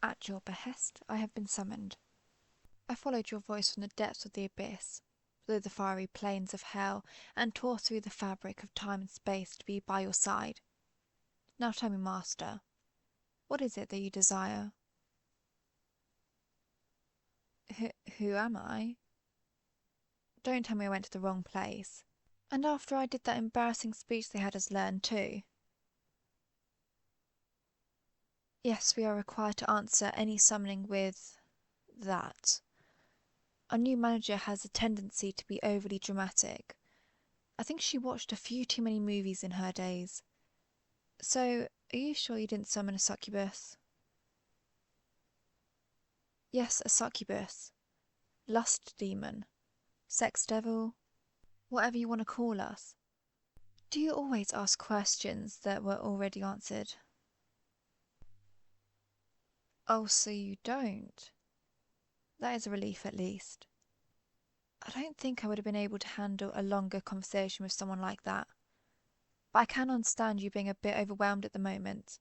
At your behest, I have been summoned. I followed your voice from the depths of the abyss, through the fiery plains of hell, and tore through the fabric of time and space to be by your side. Now tell me, Master, what is it that you desire? Who am I? Don't tell me I went to the wrong place. And after I did that embarrassing speech they had us learn too. Yes, we are required to answer any summoning with that. Our new manager has a tendency to be overly dramatic. I think she watched a few too many movies in her days. So, are you sure you didn't summon a succubus? Yes, a succubus. Lust demon. Sex devil. Whatever you want to call us. Do you always ask questions that were already answered? Oh, so you don't? That is a relief at least. I don't think I would have been able to handle a longer conversation with someone like that. But I can understand you being a bit overwhelmed at the moment.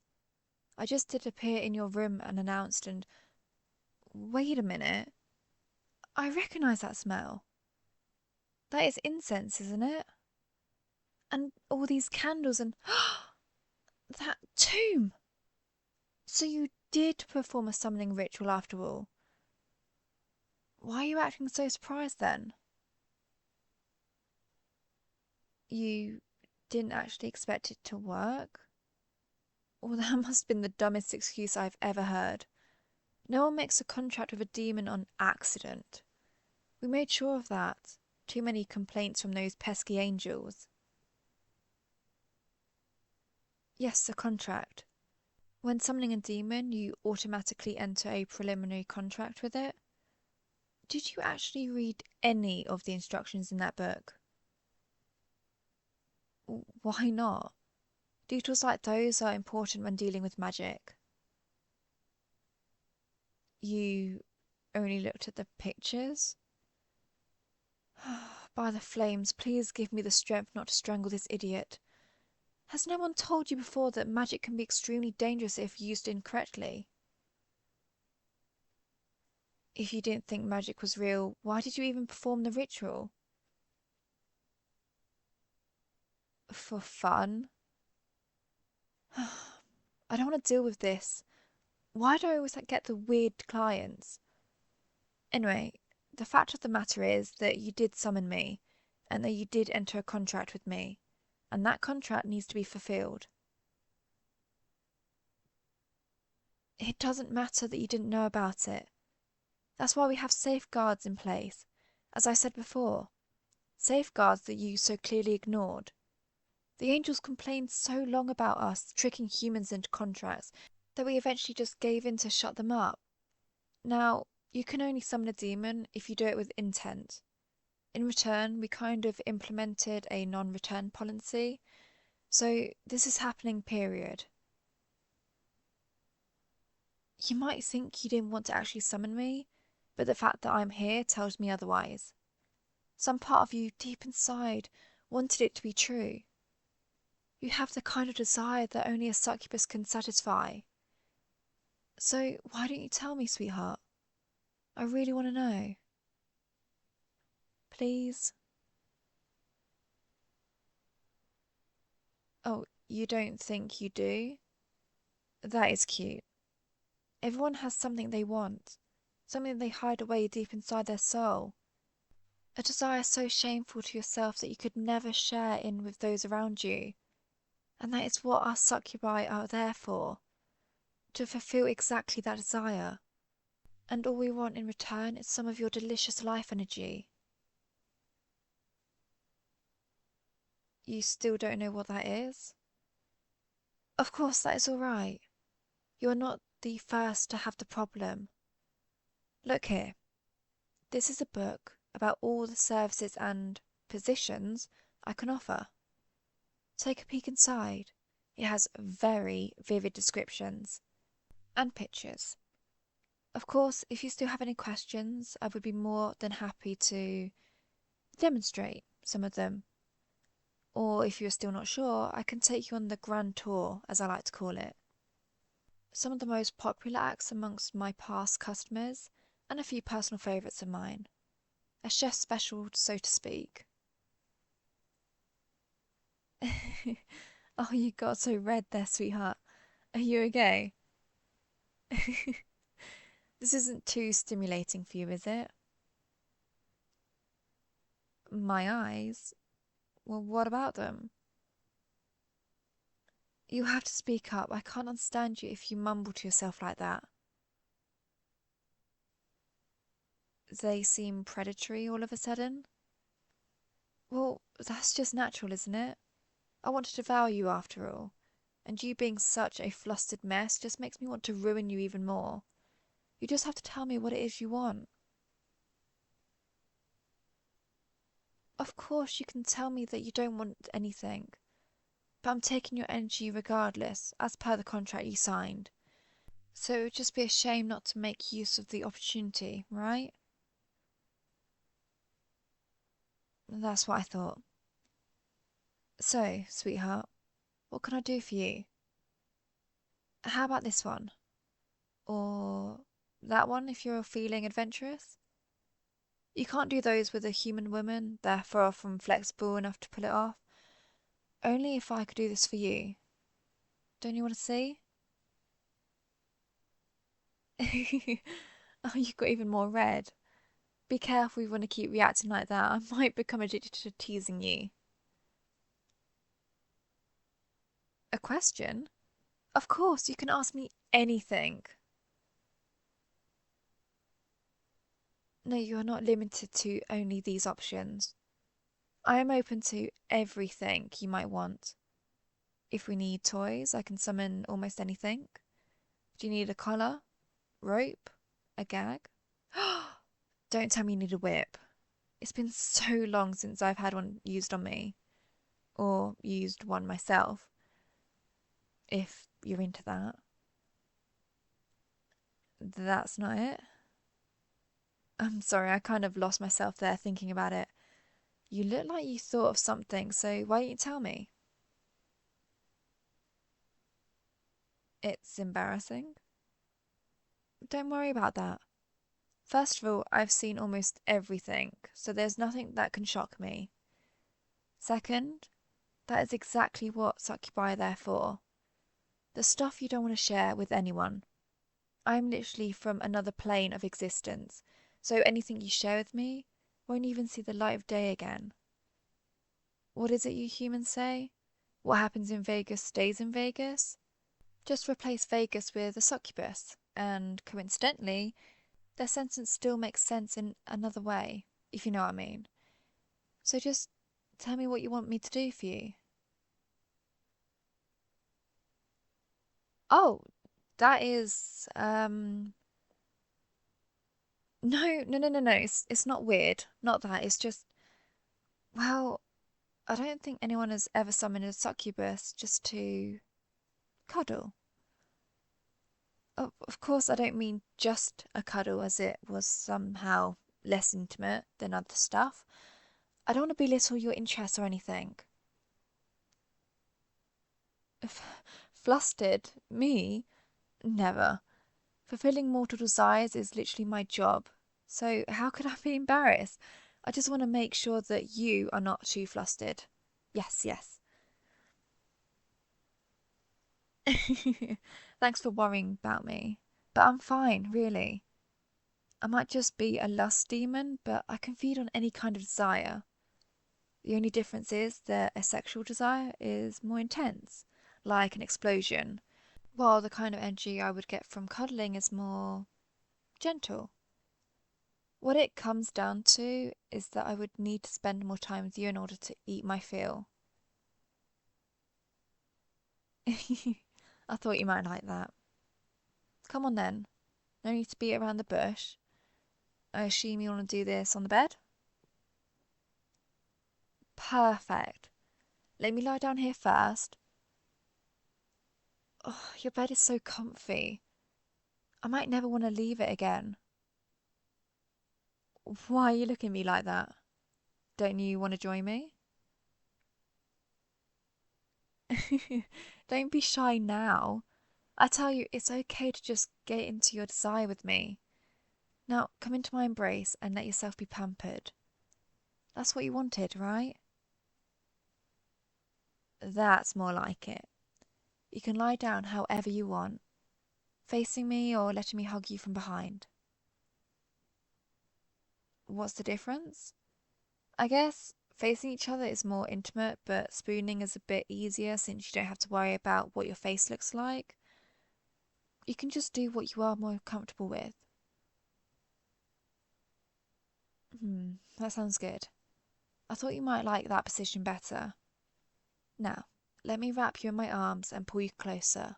I just did appear in your room and announced and... Wait a minute. I recognise that smell. That is incense, isn't it? And all these candles and... that tomb! So you did perform a summoning ritual after all. Why are you acting so surprised then? You didn't actually expect it to work? Well, that must have been the dumbest excuse I've ever heard. No one makes a contract with a demon on accident. We made sure of that. Too many complaints from those pesky angels. Yes, a contract. When summoning a demon, you automatically enter a preliminary contract with it. Did you actually read any of the instructions in that book? Why not? Details like those are important when dealing with magic. You only looked at the pictures? By the flames, please give me the strength not to strangle this idiot. Has no one told you before that magic can be extremely dangerous if used incorrectly? If you didn't think magic was real, why did you even perform the ritual? For fun? I don't want to deal with this. Why do I always get the weird clients? Anyway, the fact of the matter is that you did summon me, and that you did enter a contract with me, and that contract needs to be fulfilled. It doesn't matter that you didn't know about it. That's why we have safeguards in place, as I said before. Safeguards that you so clearly ignored. The angels complained so long about us tricking humans into contracts that we eventually just gave in to shut them up. Now, you can only summon a demon if you do it with intent. In return, we kind of implemented a non-return policy, so this is happening, period. You might think you didn't want to actually summon me, but the fact that I'm here tells me otherwise. Some part of you, deep inside, wanted it to be true. You have the kind of desire that only a succubus can satisfy. So why don't you tell me, sweetheart? I really want to know. Please? Oh, you don't think you do? That is cute. Everyone has something they want, something they hide away deep inside their soul. A desire so shameful to yourself that you could never share in with those around you. And that is what our succubi are there for, to fulfill exactly that desire. And all we want in return is some of your delicious life energy. You still don't know what that is? Of course, that is all right. You are not the first to have the problem. Look here. This is a book about all the services and positions I can offer. Take a peek inside. It has very vivid descriptions and pictures. Of course, if you still have any questions, I would be more than happy to demonstrate some of them. Or if you're still not sure, I can take you on the grand tour, as I like to call it. Some of the most popular acts amongst my past customers, and a few personal favourites of mine. A chef special, so to speak. Oh, you got so red there, sweetheart. Are you okay? This isn't too stimulating for you, is it? My eyes? Well, what about them? You have to speak up. I can't understand you if you mumble to yourself like that. They seem predatory all of a sudden. Well, that's just natural, isn't it? I want to devour you after all. And you being such a flustered mess just makes me want to ruin you even more. You just have to tell me what it is you want. Of course, you can tell me that you don't want anything, but I'm taking your energy regardless, as per the contract you signed. So it would just be a shame not to make use of the opportunity, right? That's what I thought. So, sweetheart, what can I do for you? How about this one? Or that one if you're feeling adventurous? You can't do those with a human woman, they're far from flexible enough to pull it off. Only if I could do this for you. Don't you want to see? Oh, you got even more red. Be careful if you want to keep reacting like that. I might become addicted to teasing you. A question? Of course, you can ask me anything. No, you are not limited to only these options. I am open to everything you might want. If we need toys, I can summon almost anything. Do you need a collar, rope, a gag? Don't tell me you need a whip. It's been so long since I've had one used on me, or used one myself, if you're into that. That's not it. I'm sorry, I kind of lost myself there thinking about it. You look like you thought of something, so why don't you tell me? It's embarrassing. Don't worry about that. First of all, I've seen almost everything, so there's nothing that can shock me. Second, that is exactly what succubi are there for. The stuff you don't want to share with anyone. I'm literally from another plane of existence, so anything you share with me won't even see the light of day again. What is it you humans say? What happens in Vegas stays in Vegas? Just replace Vegas with a succubus, and coincidentally, their sentence still makes sense in another way, if you know what I mean. So just tell me what you want me to do for you. Oh, that is no. It's not weird. Not that. It's just well, I don't think anyone has ever summoned a succubus just to cuddle. Of course, I don't mean just a cuddle as it was somehow less intimate than other stuff. I don't want to belittle your interests or anything. Flustered? Me? Never. Fulfilling mortal desires is literally my job. So how could I be embarrassed? I just want to make sure that you are not too flustered. Yes, yes. Thanks for worrying about me. But I'm fine, really. I might just be a lust demon, but I can feed on any kind of desire. The only difference is that a sexual desire is more intense, like an explosion, while the kind of energy I would get from cuddling is more gentle. What it comes down to is that I would need to spend more time with you in order to eat my fill. I thought you might like that. Come on then. No need to beat around the bush. I assume you want to do this on the bed? Perfect. Let me lie down here first. Oh, your bed is so comfy. I might never want to leave it again. Why are you looking at me like that? Don't you want to join me? Don't be shy now. I tell you, it's okay to just get into your desire with me. Now, come into my embrace and let yourself be pampered. That's what you wanted, right? That's more like it. You can lie down however you want, facing me or letting me hug you from behind. What's the difference? I guess facing each other is more intimate, but spooning is a bit easier since you don't have to worry about what your face looks like. You can just do what you are more comfortable with. That sounds good. I thought you might like that position better. Now, let me wrap you in my arms and pull you closer.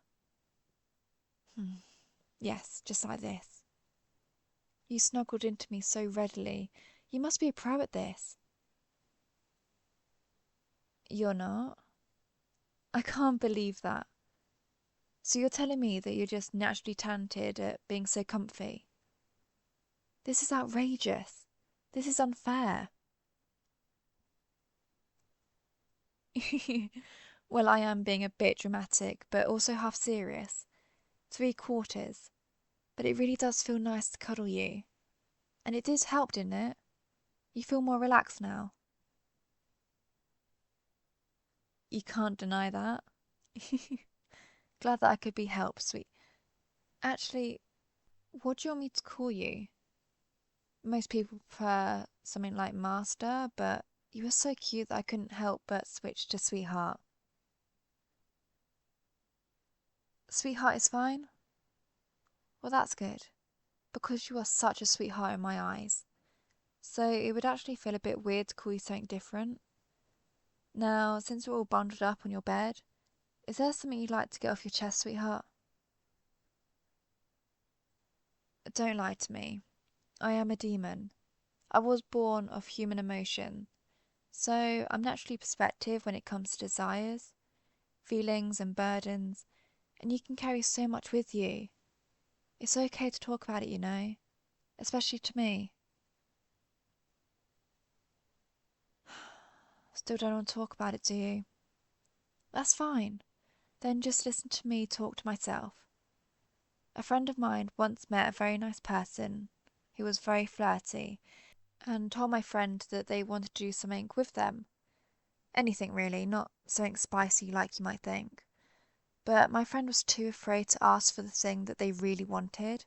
Yes, just like this. You snuggled into me so readily. You must be a pro at this. You're not? I can't believe that. So you're telling me that you're just naturally talented at being so comfy? This is outrageous. This is unfair. Well, I am being a bit dramatic, but also half serious. 3/4. But it really does feel nice to cuddle you. And it did help, didn't it? You feel more relaxed now. You can't deny that. Glad that I could be helped, sweet. Actually, what do you want me to call you? Most people prefer something like Master, but you were so cute that I couldn't help but switch to Sweetheart. Sweetheart is fine? Well, that's good, because you are such a sweetheart in my eyes. So it would actually feel a bit weird to call you something different. Now, since we're all bundled up on your bed, is there something you'd like to get off your chest, sweetheart? Don't lie to me. I am a demon. I was born of human emotion, so I'm naturally perspective when it comes to desires, feelings, and burdens, and you can carry so much with you. It's okay to talk about it, you know, especially to me. Still don't want to talk about it, do you? That's fine. Then just listen to me talk to myself. A friend of mine once met a very nice person who was very flirty and told my friend that they wanted to do something with them. Anything really, not something spicy like you might think. But my friend was too afraid to ask for the thing that they really wanted.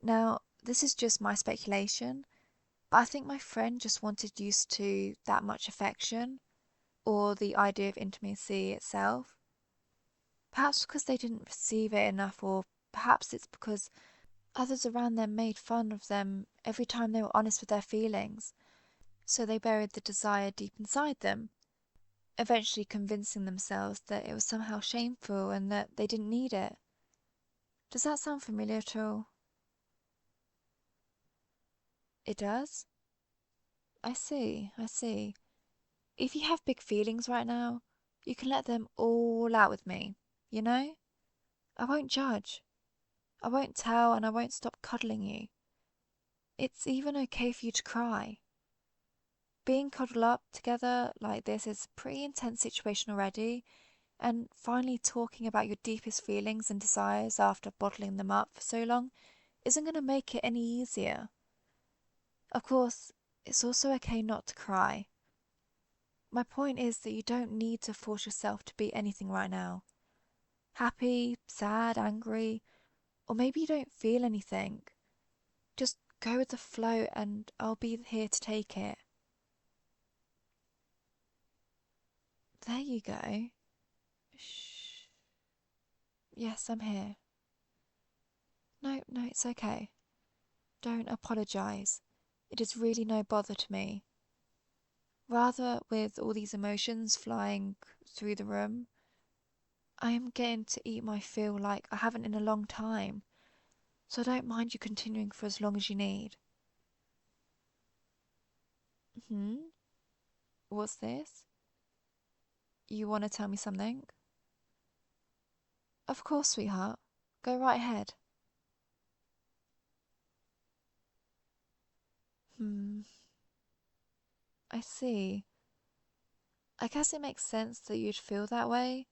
Now, this is just my speculation, but I think my friend just wanted used to that much affection or the idea of intimacy itself. Perhaps because they didn't receive it enough, or perhaps it's because others around them made fun of them every time they were honest with their feelings, so they buried the desire deep inside them, eventually convincing themselves that it was somehow shameful and that they didn't need it. Does that sound familiar at all? It does? I see, I see. If you have big feelings right now, you can let them all out with me, you know? I won't judge. I won't tell and I won't stop cuddling you. It's even okay for you to cry. Being cuddled up together like this is a pretty intense situation already, and finally talking about your deepest feelings and desires after bottling them up for so long isn't going to make it any easier. Of course, it's also okay not to cry. My point is that you don't need to force yourself to be anything right now. Happy, sad, angry, or maybe you don't feel anything. Just go with the flow and I'll be here to take it. There you go. Shh. Yes, I'm here. No, no, it's okay. Don't apologise. It is really no bother to me. Rather, with all these emotions flying through the room, I am getting to eat my fill like I haven't in a long time, so I don't mind you continuing for as long as you need. Hmm? What's this? You want to tell me something? Of course, sweetheart. Go right ahead. Hmm. I see. I guess it makes sense that you'd feel that way,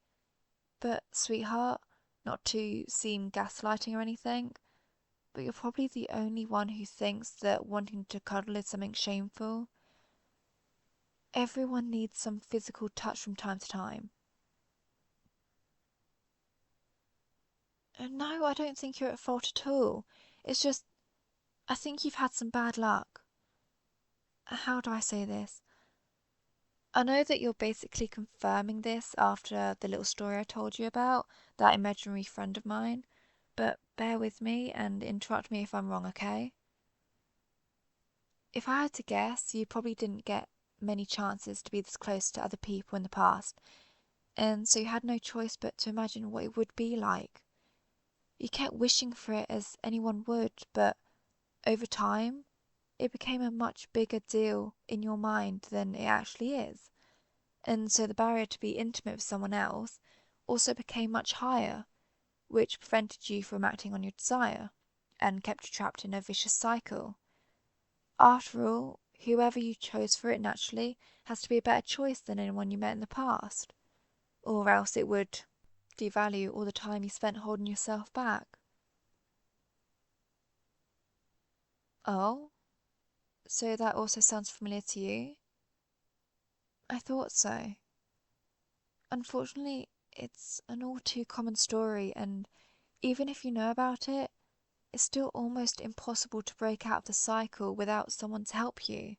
but, sweetheart, not to seem gaslighting or anything, but you're probably the only one who thinks that wanting to cuddle is something shameful. Everyone needs some physical touch from time to time. No, I don't think you're at fault at all. It's just, I think you've had some bad luck. How do I say this? I know that you're basically confirming this after the little story I told you about, that imaginary friend of mine, but bear with me and interrupt me if I'm wrong, okay? If I had to guess, you probably didn't get many chances to be this close to other people in the past, and so you had no choice but to imagine what it would be like. You kept wishing for it as anyone would, but over time, it became a much bigger deal in your mind than it actually is. And so the barrier to be intimate with someone else also became much higher, which prevented you from acting on your desire and kept you trapped in a vicious cycle. After all, whoever you chose for it naturally has to be a better choice than anyone you met in the past, or else it would devalue all the time you spent holding yourself back. Oh, so that also sounds familiar to you? I thought so. Unfortunately, it's an all too common story, and even if you know about it, it's still almost impossible to break out of the cycle without someone to help you.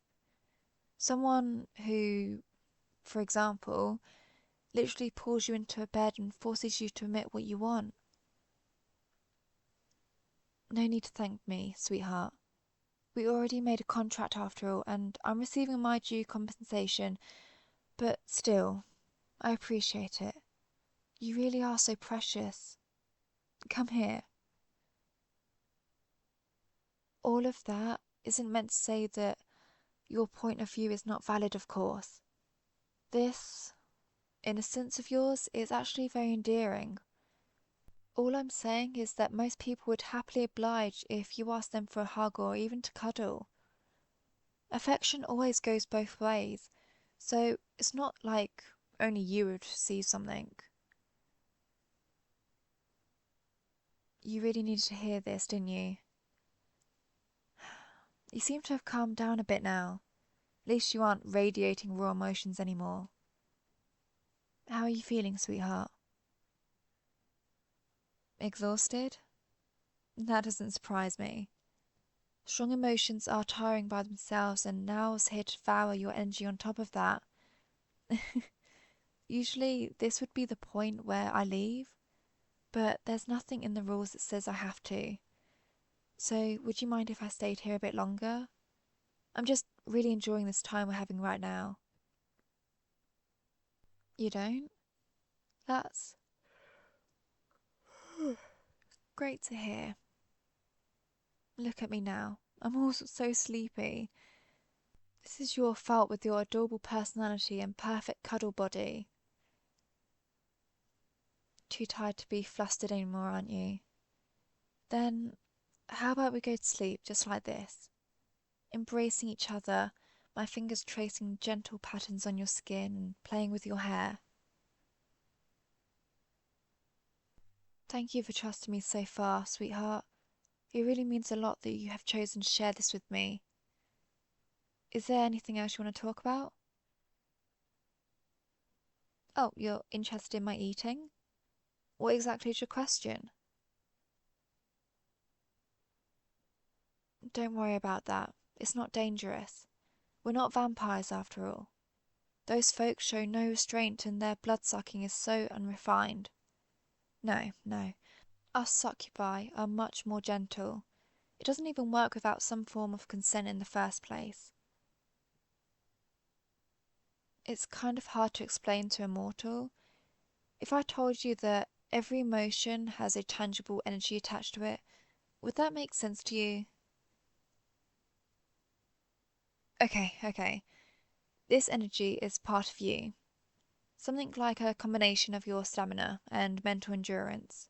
Someone who, for example, literally pulls you into a bed and forces you to admit what you want. No need to thank me, sweetheart. We already made a contract after all, and I'm receiving my due compensation, but still, I appreciate it. You really are so precious. Come here. All of that isn't meant to say that your point of view is not valid, of course. This innocence of yours is actually very endearing. All I'm saying is that most people would happily oblige if you asked them for a hug or even to cuddle. Affection always goes both ways, so it's not like only you would see something. You really needed to hear this, didn't you? You seem to have calmed down a bit now. At least you aren't radiating raw emotions anymore. How are you feeling, sweetheart? Exhausted? That doesn't surprise me. Strong emotions are tiring by themselves, and now I was here to devour your energy on top of that. Usually, this would be the point where I leave, but there's nothing in the rules that says I have to. So, would you mind if I stayed here a bit longer? I'm just really enjoying this time we're having right now. You don't? That's great to hear. Look at me now. I'm all so sleepy. This is your fault with your adorable personality and perfect cuddle body. Too tired to be flustered anymore, aren't you? Then, how about we go to sleep just like this? Embracing each other, my fingers tracing gentle patterns on your skin and playing with your hair. Thank you for trusting me so far, sweetheart. It really means a lot that you have chosen to share this with me. Is there anything else you want to talk about? Oh, you're interested in my eating? What exactly is your question? Don't worry about that. It's not dangerous. We're not vampires after all. Those folks show no restraint and their blood-sucking is so unrefined. No, no. Us succubi are much more gentle. It doesn't even work without some form of consent in the first place. It's kind of hard to explain to a mortal. If I told you that every emotion has a tangible energy attached to it, would that make sense to you? Okay. This energy is part of you. Something like a combination of your stamina and mental endurance.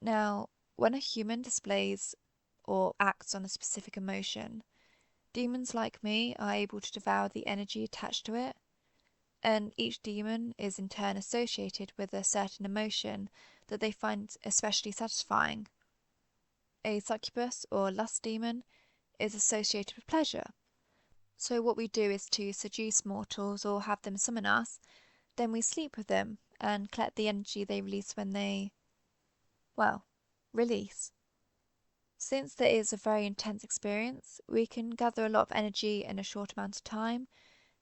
Now, when a human displays or acts on a specific emotion, demons like me are able to devour the energy attached to it. And each demon is in turn associated with a certain emotion that they find especially satisfying. A succubus or lust demon is associated with pleasure. So what we do is to seduce mortals or have them summon us, then we sleep with them and collect the energy they release when they, well, release. Since there is a very intense experience, we can gather a lot of energy in a short amount of time,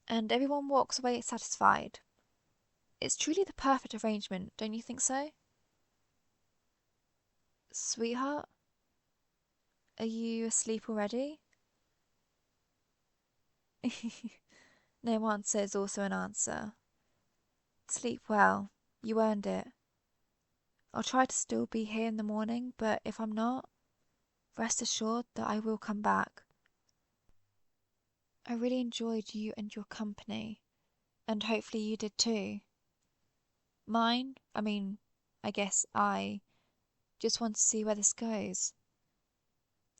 and everyone walks away satisfied. It's truly the perfect arrangement, don't you think so? Sweetheart, are you asleep already? No answer is also an answer. Sleep well. You earned it. I'll try to still be here in the morning, but if I'm not, rest assured that I will come back. I really enjoyed you and your company, and hopefully you did too. I guess I just want to see where this goes.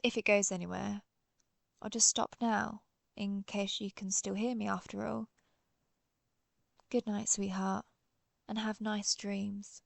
If it goes anywhere, I'll just stop now, in case you can still hear me after all. Good night, sweetheart, and have nice dreams.